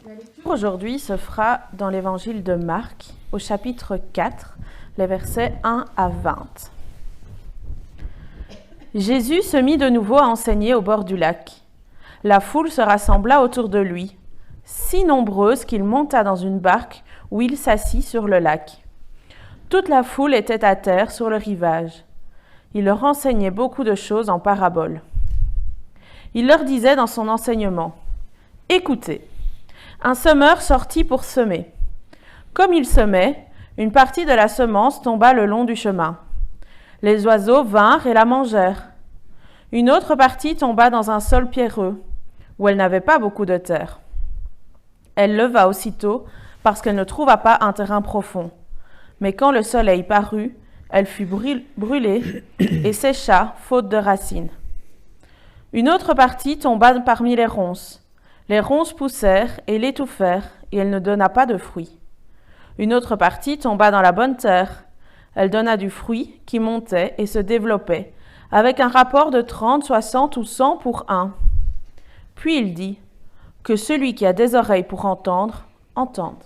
La lecture aujourd'hui se fera dans l'évangile de Marc, au chapitre 4, les versets 1 à 20. Jésus se mit de nouveau à enseigner au bord du lac. La foule se rassembla autour de lui, si nombreuse qu'il monta dans une barque où il s'assit sur le lac. Toute la foule était à terre sur le rivage. Il leur enseignait beaucoup de choses en paraboles. Il leur disait dans son enseignement : « Écoutez, un semeur sortit pour semer. Comme il semait, une partie de la semence tomba le long du chemin. Les oiseaux vinrent et la mangèrent. Une autre partie tomba dans un sol pierreux, où elle n'avait pas beaucoup de terre. Elle leva aussitôt, parce qu'elle ne trouva pas un terrain profond. Mais quand le soleil parut, elle fut brûlée et sécha, faute de racines. Une autre partie tomba parmi les ronces. Les ronces poussèrent et l'étouffèrent, et elle ne donna pas de fruits. Une autre partie tomba dans la bonne terre. Elle donna du fruit qui montait et se développait, avec un rapport de 30, 60 ou 100 pour 1. Puis il dit : « Que celui qui a des oreilles pour entendre, entende. »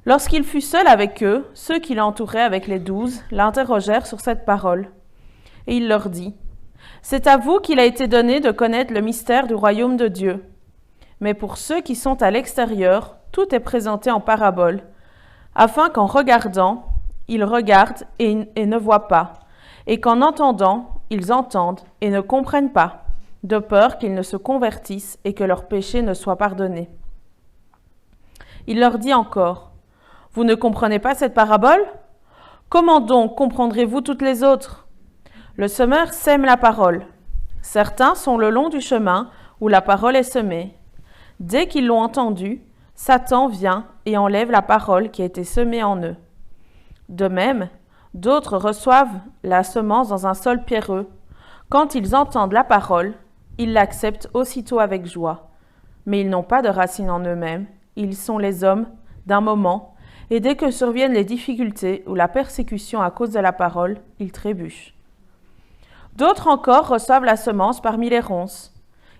Lorsqu'il fut seul avec eux, ceux qui l'entouraient avec les 12 l'interrogèrent sur cette parole. Et il leur dit : « C'est à vous qu'il a été donné de connaître le mystère du royaume de Dieu. Mais pour ceux qui sont à l'extérieur, tout est présenté en parabole, afin qu'en regardant, ils regardent et ne voient pas, et qu'en entendant, ils entendent et ne comprennent pas, de peur qu'ils ne se convertissent et que leurs péchés ne soient pardonnés. » Il leur dit encore : « Vous ne comprenez pas cette parabole ? Comment donc comprendrez-vous toutes les autres ? Le semeur sème la parole. Certains sont le long du chemin où la parole est semée. Dès qu'ils l'ont entendue, Satan vient et enlève la parole qui a été semée en eux. De même, d'autres reçoivent la semence dans un sol pierreux. Quand ils entendent la parole, ils l'acceptent aussitôt avec joie. Mais ils n'ont pas de racines en eux-mêmes. Ils sont les hommes d'un moment, et dès que surviennent les difficultés ou la persécution à cause de la parole, ils trébuchent. D'autres encore reçoivent la semence parmi les ronces.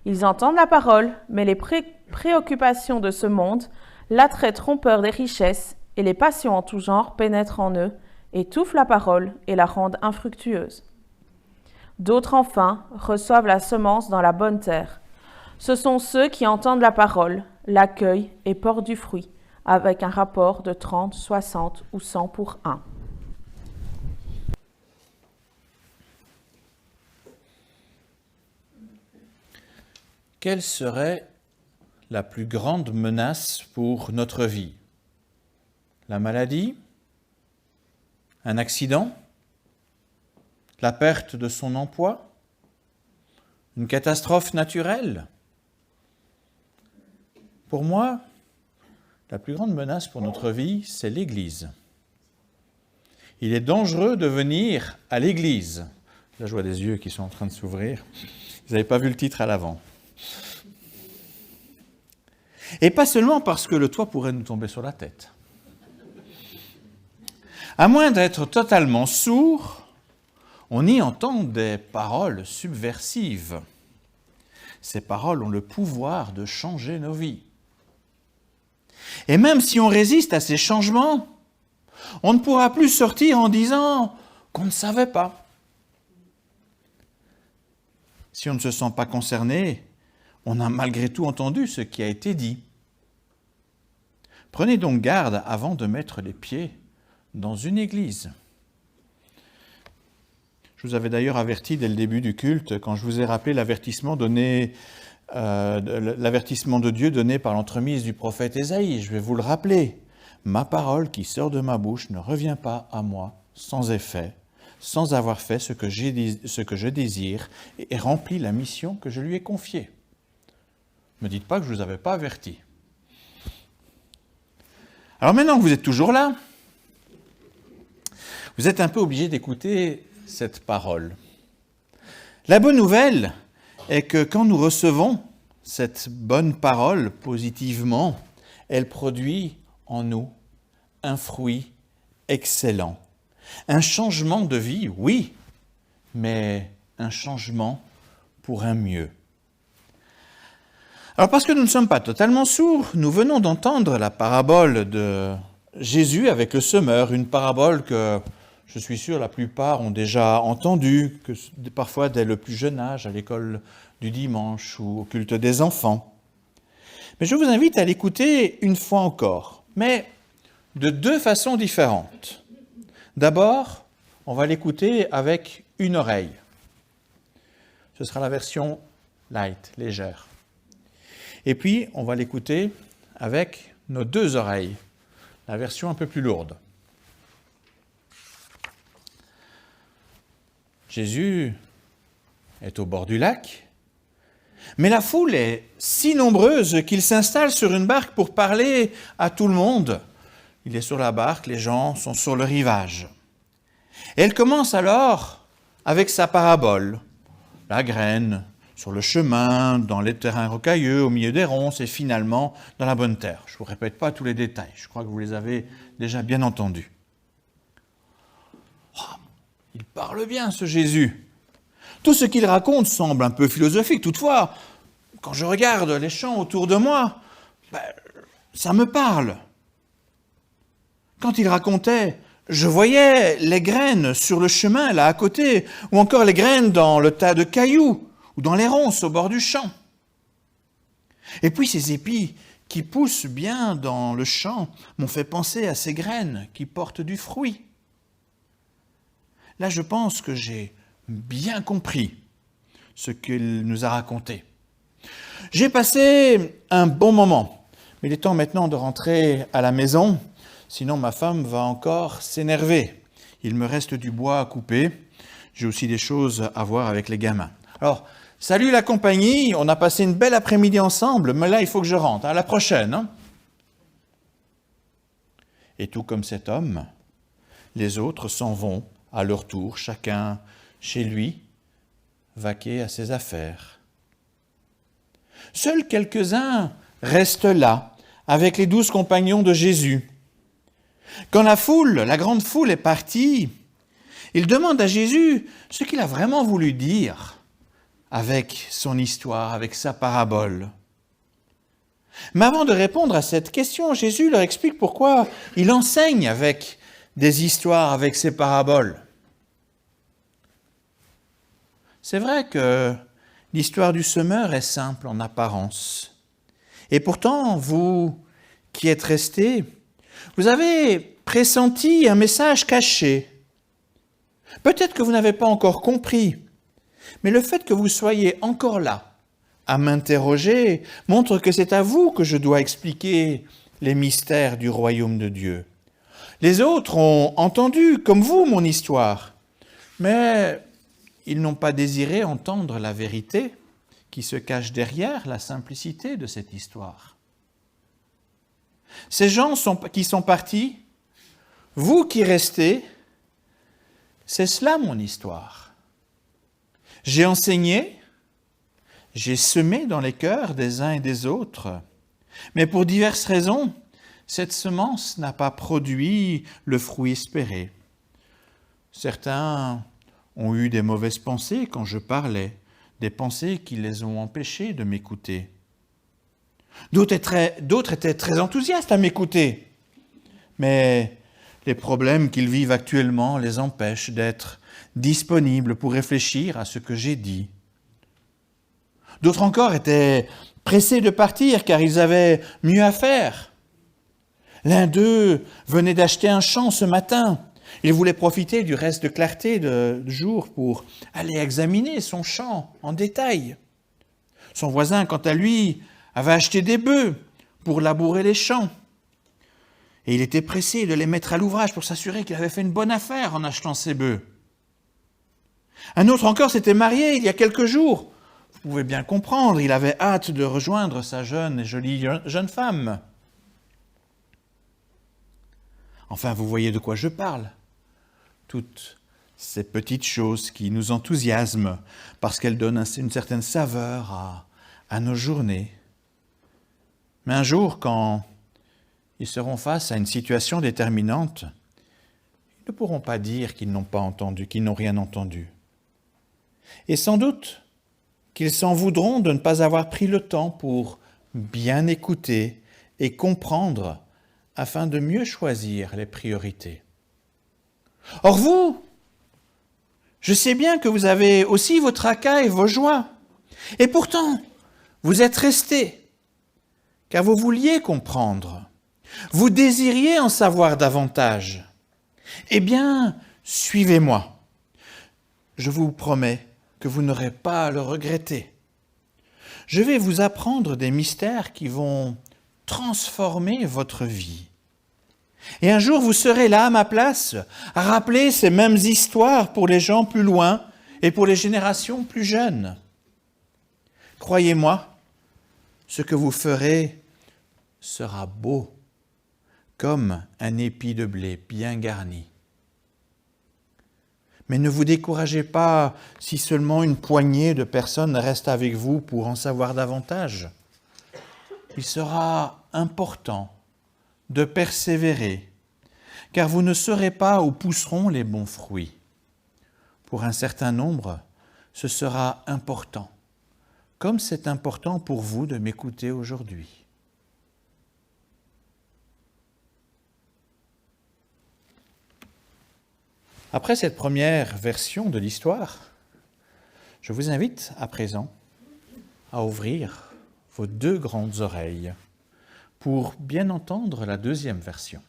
Ils entendent la parole, mais les préoccupations de ce monde, l'attrait trompeur des richesses et les passions en tout genre pénètrent en eux, étouffent la parole et la rendent infructueuse. D'autres enfin reçoivent la semence dans la bonne terre. Ce sont ceux qui entendent la parole, l'accueillent et portent du fruit, avec un rapport de 30, 60 ou 100 pour 1. Quelle serait la plus grande menace pour notre vie ? La maladie ? Un accident ? La perte de son emploi ? Une catastrophe naturelle ? Pour moi, la plus grande menace pour notre vie, c'est l'Église. Il est dangereux de venir à l'Église. Là, je vois des yeux qui sont en train de s'ouvrir. Vous n'avez pas vu le titre à l'avant. Et pas seulement parce que le toit pourrait nous tomber sur la tête. À moins d'être totalement sourd, on y entend des paroles subversives. Ces paroles ont le pouvoir de changer nos vies. Et même si on résiste à ces changements, on ne pourra plus sortir en disant qu'on ne savait pas. Si on ne se sent pas concerné, on a malgré tout entendu ce qui a été dit. Prenez donc garde avant de mettre les pieds dans une église. Je vous avais d'ailleurs averti dès le début du culte, quand je vous ai rappelé l'avertissement de Dieu donné par l'entremise du prophète Ésaïe. Je vais vous le rappeler. « Ma parole qui sort de ma bouche ne revient pas à moi sans effet, sans avoir fait ce que je désire et rempli la mission que je lui ai confiée. » Ne me dites pas que je ne vous avais pas averti. Alors maintenant que vous êtes toujours là, vous êtes un peu obligé d'écouter cette parole. La bonne nouvelle est que quand nous recevons cette bonne parole positivement, elle produit en nous un fruit excellent. Un changement de vie, oui, mais un changement pour un mieux. Alors parce que nous ne sommes pas totalement sourds, nous venons d'entendre la parabole de Jésus avec le semeur, une parabole que je suis sûr la plupart ont déjà entendue, que parfois dès le plus jeune âge, à l'école du dimanche ou au culte des enfants. Mais je vous invite à l'écouter une fois encore, mais de deux façons différentes. D'abord, on va l'écouter avec une oreille. Ce sera la version light, légère. Et puis, on va l'écouter avec nos deux oreilles, la version un peu plus lourde. Jésus est au bord du lac, mais la foule est si nombreuse qu'il s'installe sur une barque pour parler à tout le monde. Il est sur la barque, les gens sont sur le rivage. Et elle commence alors avec sa parabole, la graine sur le chemin, dans les terrains rocailleux, au milieu des ronces et finalement dans la bonne terre. Je ne vous répète pas tous les détails, je crois que vous les avez déjà bien entendus. Oh, il parle bien ce Jésus. Tout ce qu'il raconte semble un peu philosophique. Toutefois, quand je regarde les champs autour de moi, ça me parle. Quand il racontait, je voyais les graines sur le chemin là à côté, ou encore les graines dans le tas de cailloux, ou dans les ronces au bord du champ. Et puis ces épis qui poussent bien dans le champ m'ont fait penser à ces graines qui portent du fruit. Là, je pense que j'ai bien compris ce qu'il nous a raconté. J'ai passé un bon moment, mais il est temps maintenant de rentrer à la maison, sinon ma femme va encore s'énerver. Il me reste du bois à couper, j'ai aussi des choses à voir avec les gamins. Alors, salut la compagnie, on a passé une belle après-midi ensemble, mais là il faut que je rentre, à la prochaine. Hein? Et tout comme cet homme, les autres s'en vont à leur tour, chacun chez lui, vaquer à ses affaires. Seuls quelques-uns restent là, avec les 12 compagnons de Jésus. Quand la grande foule est partie, ils demandent à Jésus ce qu'il a vraiment voulu dire avec son histoire, avec sa parabole. Mais avant de répondre à cette question, Jésus leur explique pourquoi il enseigne avec des histoires, avec ses paraboles. C'est vrai que l'histoire du semeur est simple en apparence. Et pourtant, vous qui êtes restés, vous avez pressenti un message caché. Peut-être que vous n'avez pas encore compris, mais le fait que vous soyez encore là à m'interroger montre que c'est à vous que je dois expliquer les mystères du royaume de Dieu. Les autres ont entendu, comme vous, mon histoire, mais ils n'ont pas désiré entendre la vérité qui se cache derrière la simplicité de cette histoire. Ces gens qui sont partis, vous qui restez, c'est cela mon histoire. J'ai enseigné, j'ai semé dans les cœurs des uns et des autres, mais pour diverses raisons, cette semence n'a pas produit le fruit espéré. Certains ont eu des mauvaises pensées quand je parlais, des pensées qui les ont empêchés de m'écouter. D'autres étaient très enthousiastes à m'écouter, mais les problèmes qu'ils vivent actuellement les empêchent d'être disponibles pour réfléchir à ce que j'ai dit. D'autres encore étaient pressés de partir car ils avaient mieux à faire. L'un d'eux venait d'acheter un champ ce matin. Il voulait profiter du reste de clarté du jour pour aller examiner son champ en détail. Son voisin, quant à lui, avait acheté des bœufs pour labourer les champs. Et il était pressé de les mettre à l'ouvrage pour s'assurer qu'il avait fait une bonne affaire en achetant ces bœufs. Un autre encore s'était marié il y a quelques jours. Vous pouvez bien comprendre, il avait hâte de rejoindre sa jeune et jolie jeune femme. Enfin, vous voyez de quoi je parle. Toutes ces petites choses qui nous enthousiasment parce qu'elles donnent une certaine saveur à nos journées. Mais un jour, quand ils seront face à une situation déterminante, ils ne pourront pas dire qu'ils n'ont pas entendu, qu'ils n'ont rien entendu. Et sans doute qu'ils s'en voudront de ne pas avoir pris le temps pour bien écouter et comprendre afin de mieux choisir les priorités. Or vous, je sais bien que vous avez aussi vos tracas et vos joies. Et pourtant, vous êtes restés, car vous vouliez comprendre. Vous désiriez en savoir davantage. Eh bien, suivez-moi. Je vous promets que vous n'aurez pas à le regretter. Je vais vous apprendre des mystères qui vont transformer votre vie. Et un jour, vous serez là à ma place, à rappeler ces mêmes histoires pour les gens plus loin et pour les générations plus jeunes. Croyez-moi, ce que vous ferez sera beau, comme un épi de blé bien garni. Mais ne vous découragez pas si seulement une poignée de personnes restent avec vous pour en savoir davantage. Il sera important de persévérer, car vous ne saurez pas où pousseront les bons fruits. Pour un certain nombre, ce sera important, comme c'est important pour vous de m'écouter aujourd'hui. Après cette première version de l'histoire, je vous invite à présent à ouvrir vos deux grandes oreilles pour bien entendre la deuxième version.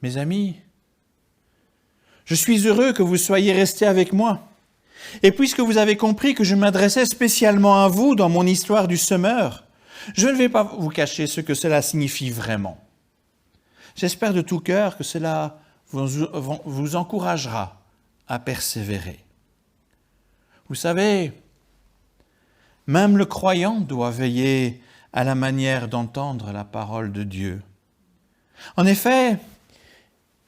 Mes amis, je suis heureux que vous soyez restés avec moi. Et puisque vous avez compris que je m'adressais spécialement à vous dans mon histoire du semeur, je ne vais pas vous cacher ce que cela signifie vraiment. J'espère de tout cœur que cela vous encouragera à persévérer. Vous savez, même le croyant doit veiller à la manière d'entendre la parole de Dieu. En effet,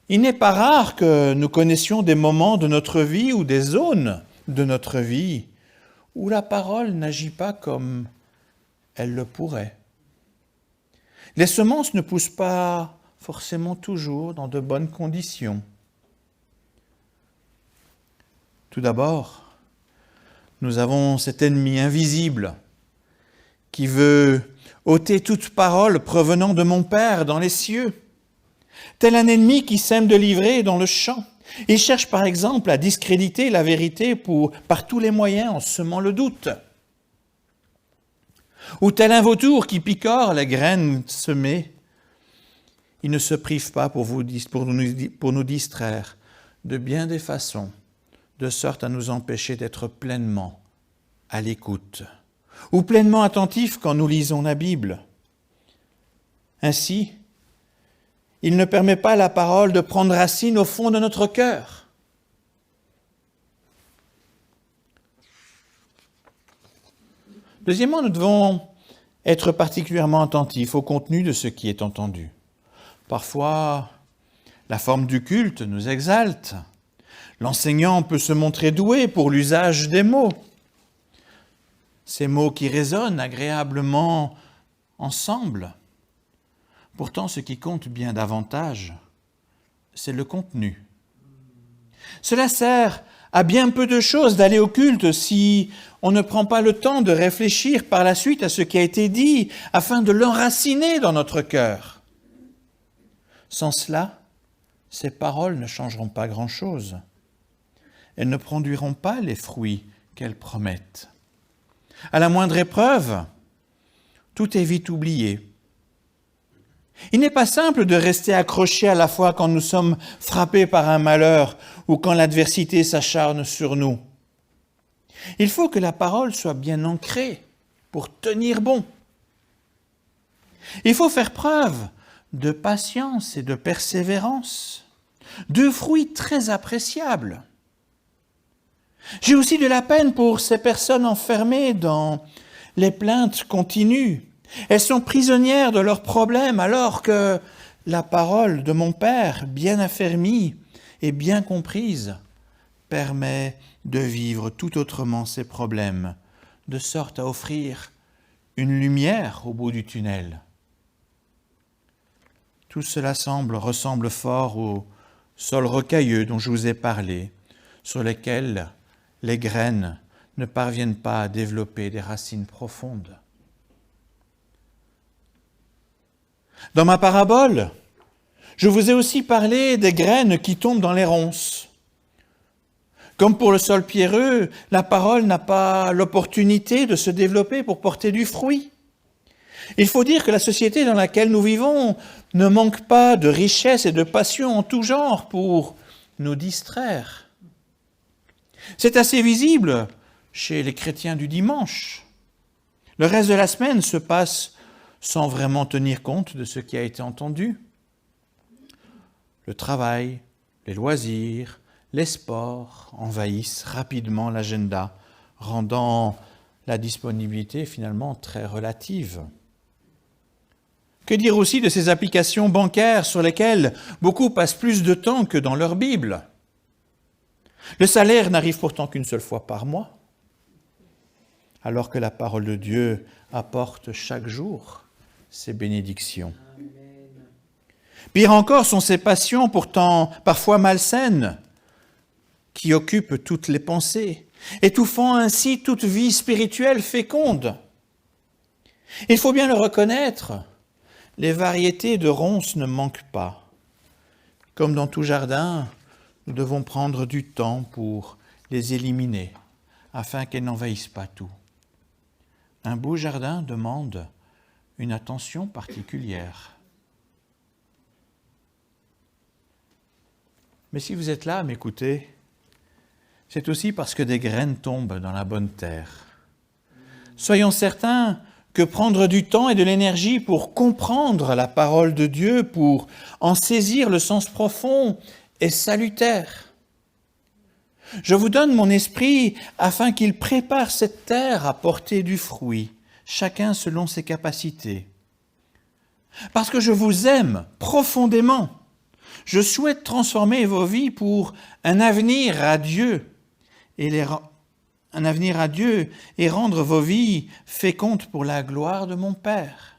il n'est pas rare que nous connaissions des moments de notre vie ou des zones de notre vie où la parole n'agit pas comme elle le pourrait. Les semences ne poussent pas forcément toujours dans de bonnes conditions. Tout d'abord, nous avons cet ennemi invisible qui veut ôter toute parole provenant de mon Père dans les cieux. Tel un ennemi qui sème de l'ivraie dans le champ. Il cherche par exemple à discréditer la vérité par tous les moyens en semant le doute. Ou tel un vautour qui picore les graines semées. Il ne se prive pas pour nous distraire de bien des façons, de sorte à nous empêcher d'être pleinement à l'écoute ou pleinement attentifs quand nous lisons la Bible. Ainsi, il ne permet pas à la parole de prendre racine au fond de notre cœur. Deuxièmement, nous devons être particulièrement attentifs au contenu de ce qui est entendu. Parfois, la forme du culte nous exalte. L'enseignant peut se montrer doué pour l'usage des mots. Ces mots qui résonnent agréablement ensemble. Pourtant, ce qui compte bien davantage, c'est le contenu. Cela sert à bien peu de choses d'aller au culte si on ne prend pas le temps de réfléchir par la suite à ce qui a été dit afin de l'enraciner dans notre cœur. Sans cela, ces paroles ne changeront pas grand-chose. Elles ne produiront pas les fruits qu'elles promettent. À la moindre épreuve, tout est vite oublié. Il n'est pas simple de rester accroché à la foi quand nous sommes frappés par un malheur ou quand l'adversité s'acharne sur nous. Il faut que la parole soit bien ancrée pour tenir bon. Il faut faire preuve de patience et de persévérance, deux fruits très appréciables. J'ai aussi de la peine pour ces personnes enfermées dans les plaintes continues. Elles sont prisonnières de leurs problèmes alors que la parole de mon Père, bien affermie et bien comprise, permet de vivre tout autrement ces problèmes, de sorte à offrir une lumière au bout du tunnel. Tout cela ressemble fort au sol rocailleux dont je vous ai parlé, sur lesquels les graines ne parviennent pas à développer des racines profondes. Dans ma parabole, je vous ai aussi parlé des graines qui tombent dans les ronces. Comme pour le sol pierreux, la parole n'a pas l'opportunité de se développer pour porter du fruit. Il faut dire que la société dans laquelle nous vivons ne manque pas de richesse et de passion en tout genre pour nous distraire. C'est assez visible chez les chrétiens du dimanche. Le reste de la semaine se passe sans vraiment tenir compte de ce qui a été entendu. Le travail, les loisirs, les sports envahissent rapidement l'agenda, rendant la disponibilité finalement très relative. Que dire aussi de ces applications bancaires sur lesquelles beaucoup passent plus de temps que dans leur Bible? Le salaire n'arrive pourtant qu'une seule fois par mois, alors que la parole de Dieu apporte chaque jour ses bénédictions. Pire encore sont ces passions pourtant parfois malsaines qui occupent toutes les pensées, étouffant ainsi toute vie spirituelle féconde. Il faut bien le reconnaître, les variétés de ronces ne manquent pas. Comme dans tout jardin, nous devons prendre du temps pour les éliminer, afin qu'elles n'envahissent pas tout. Un beau jardin demande une attention particulière. Mais si vous êtes là à m'écouter, c'est aussi parce que des graines tombent dans la bonne terre. Soyons certains que prendre du temps et de l'énergie pour comprendre la parole de Dieu, pour en saisir le sens profond, est salutaire. Je vous donne mon esprit afin qu'il prépare cette terre à porter du fruit, chacun selon ses capacités. Parce que je vous aime profondément, je souhaite transformer vos vies pour un avenir à Dieu et rendre vos vies fécondes pour la gloire de mon Père.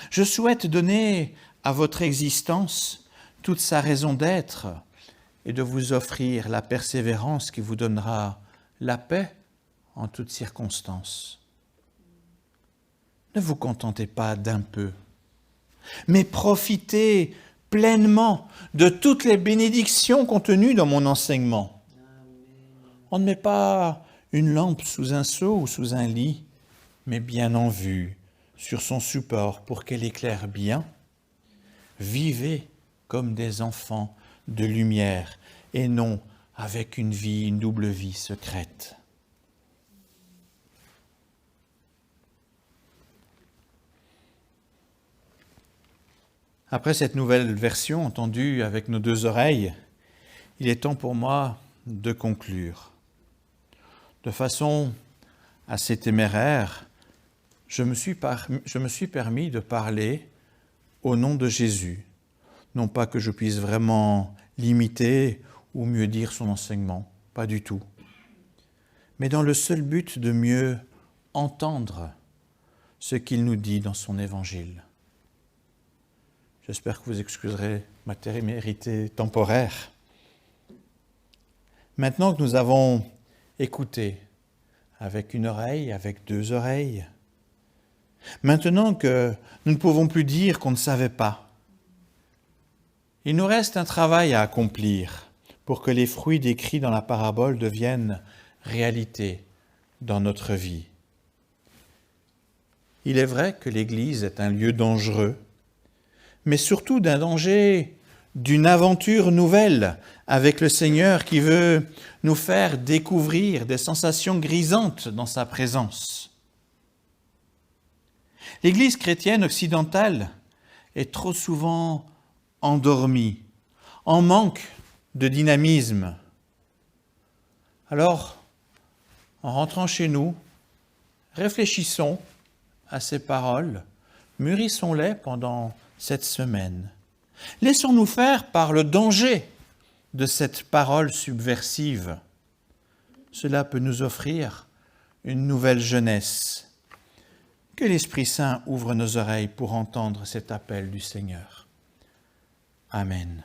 Je souhaite donner à votre existence toute sa raison d'être et de vous offrir la persévérance qui vous donnera la paix en toutes circonstances. Ne vous contentez pas d'un peu, mais profitez pleinement de toutes les bénédictions contenues dans mon enseignement. On ne met pas une lampe sous un seau ou sous un lit, mais bien en vue, sur son support pour qu'elle éclaire bien. Vivez comme des enfants de lumière et non avec une double vie secrète. Après cette nouvelle version entendue avec nos deux oreilles, il est temps pour moi de conclure. De façon assez téméraire, je me suis permis de parler au nom de Jésus. Non pas que je puisse vraiment l'imiter ou mieux dire son enseignement, pas du tout. Mais dans le seul but de mieux entendre ce qu'il nous dit dans son évangile. J'espère que vous excuserez ma témérité temporaire. Maintenant que nous avons écouté avec une oreille, avec deux oreilles, maintenant que nous ne pouvons plus dire qu'on ne savait pas, il nous reste un travail à accomplir pour que les fruits décrits dans la parabole deviennent réalité dans notre vie. Il est vrai que l'Église est un lieu dangereux, mais surtout d'un danger, d'une aventure nouvelle avec le Seigneur qui veut nous faire découvrir des sensations grisantes dans sa présence. L'Église chrétienne occidentale est trop souvent endormie, en manque de dynamisme. Alors, en rentrant chez nous, réfléchissons à ces paroles, mûrissons-les pendant cette semaine. Laissons-nous faire par le danger de cette parole subversive. Cela peut nous offrir une nouvelle jeunesse. Que l'Esprit Saint ouvre nos oreilles pour entendre cet appel du Seigneur. Amen.